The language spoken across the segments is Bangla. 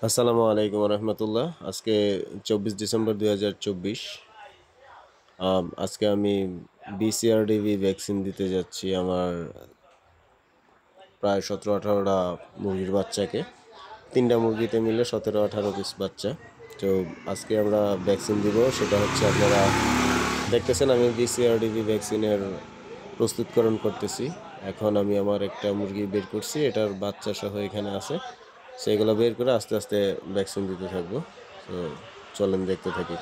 আসসালামু আলাইকুম রহমতুল্লাহ। আজকে 24 ডিসেম্বর 2024। আজকে আমি BCRDV ভ্যাকসিন দিতে যাচ্ছি আমার প্রায় 17-18টা মুরগির বাচ্চাকে। 3টা মুরগিতে মিলে 17-18 পিস বাচ্চা। তো আজকে আমরা ভ্যাকসিন দিব, সেটা হচ্ছে আপনারা দেখতেছেন আমি BCRDV ভ্যাকসিনের প্রস্তুতকরণ করতেছি। এখন আমি আমার একটা মুরগি বের করছি, এটার বাচ্চা সহ এখানে আছে। সেগুলো বের করে আস্তে আস্তে ভ্যাকসিন দিতে থাকবো। তো চলেন দেখতে থাকি।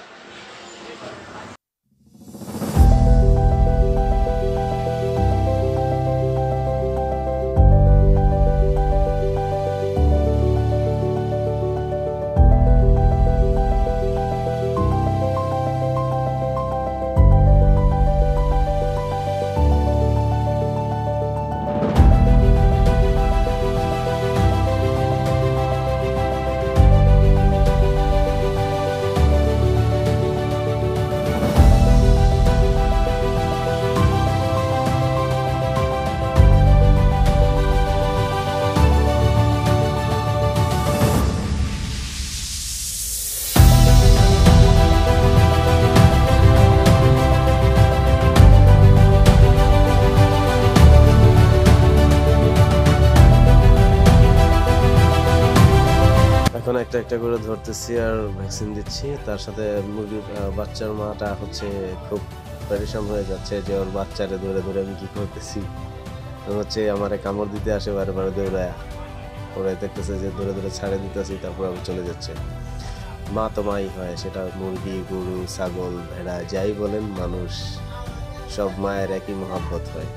এখন একটা একটা করে ধরতেছি আর ভ্যাকসিন দিচ্ছি। তার সাথে মুরগির বাচ্চার মাটা হচ্ছে খুব পরেশান হয়ে যাচ্ছে যে ওর বাচ্চারে ধরে ধরে আমি কি করতেছি। হচ্ছে আমার কামড় দিতে আসে বারে বারে দৌড়ায়, ওরাই দেখতেছে যে ধরে ধরে ছাড়ে দিতেছি, তারপর আমি চলে যাচ্ছে। মা তো মাই হয়, সেটা মুরগি, গরু, ছাগল, ভেড়া যাই বলেন, মানুষ সব মায়ের একই মহাব্বত হয়।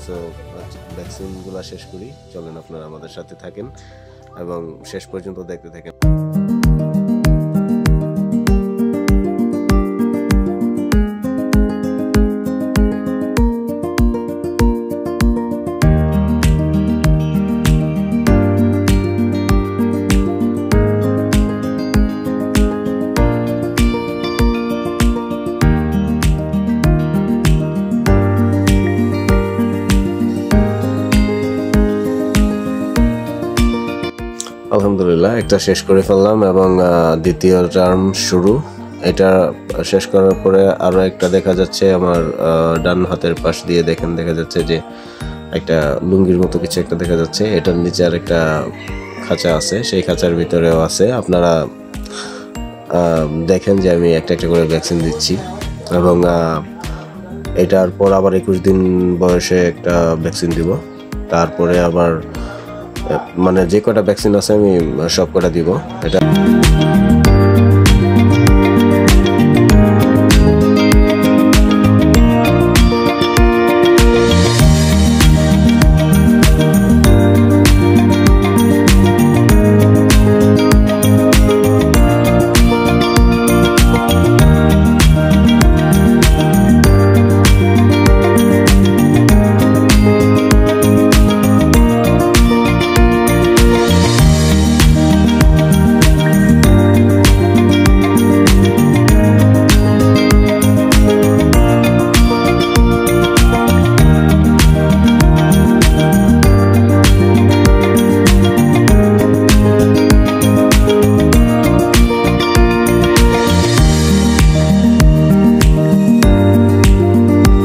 সো ভ্যাকসিনগুলো শেষ করি, চলেন আপনারা আমাদের সাথে থাকেন এবং শেষ পর্যন্ত দেখতে থাকেন। আলহামদুলিল্লাহ, একটা শেষ করে ফেললাম এবং দ্বিতীয় টার্ম শুরু। এটা শেষ করার পরে আরও একটা দেখা যাচ্ছে আমার ডান হাতের পাশ দিয়ে দেখা যাচ্ছে যে একটা লুঙ্গির মতো কিছু একটা দেখা যাচ্ছে। এটার নিচে আর একটা খাঁচা আছে, সেই খাঁচার ভিতরেও আছে। আপনারা দেখেন যে আমি একটা একটা করে ভ্যাকসিন দিচ্ছি এবং এটার পর আবার 21 দিন বয়সে একটা ভ্যাকসিন দিব। তারপরে আবার মানে যে কটা ভ্যাকসিন আছে আমি সব কটা দিব। এটা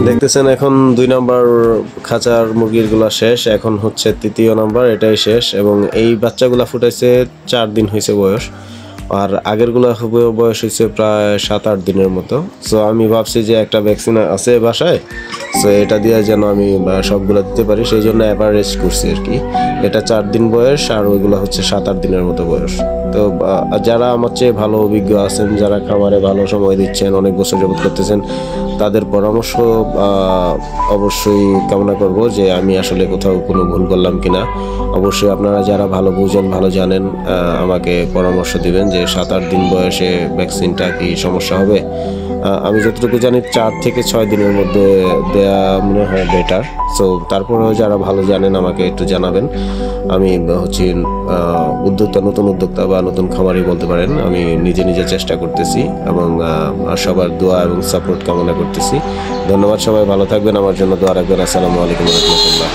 দেখতেছেন এখন 2 নম্বর খাঁচার মুরগিরগুলা শেষ, এখন হচ্ছে 3য় নম্বর, এটাই শেষ। এবং এই বাচ্চাগুলা ফুটাইছে 4 দিন হয়েছে বয়স, আর আগেরগুলা বয়স হয়েছে প্রায় 7-8 দিনের মতো। সো আমি ভাবছি যে একটা ভ্যাকসিন আছে বাসায়, সো এটা দিয়ে যেন আমি সবগুলো দিতে পারি, সেই জন্য অ্যাভারেজ করছি আর কি। এটা 4 দিন বয়স আর ওইগুলো হচ্ছে 7-8 দিনের মতো বয়স। তো যারা আমার চেয়ে ভালো অভিজ্ঞ আছেন, যারা খামারে ভালো সময় দিচ্ছেন, অনেক বছর যাবত করতেছেন, তাদের পরামর্শ অবশ্যই কামনা করব যে আমি আসলে কোথাও কোনো ভুল করলাম কিনা। অবশ্যই আপনারা যারা ভালো বুঝেন, ভালো জানেন, আমাকে পরামর্শ দিবেন যে 7-8 দিন বয়সে ভ্যাকসিনটা কি সমস্যা হবে। আমি যতটুকু জানি 4 থেকে 6 দিনের মধ্যে দেয়া মনে হয় বেটার। সো তারপরেও যারা ভালো জানেন আমাকে একটু জানাবেন। আমি হচ্ছে নতুন উদ্যোক্তা বা নতুন খামারি বলতে পারেন। আমি নিজে চেষ্টা করতেছি এবং সবার দোয়া এবং সাপোর্ট কামনা করতেছি। ধন্যবাদ, সবাই ভালো থাকবেন, আমার জন্য দোয়া রাখবেন। আসসালামু আলাইকুম রহমতুল্লাহ।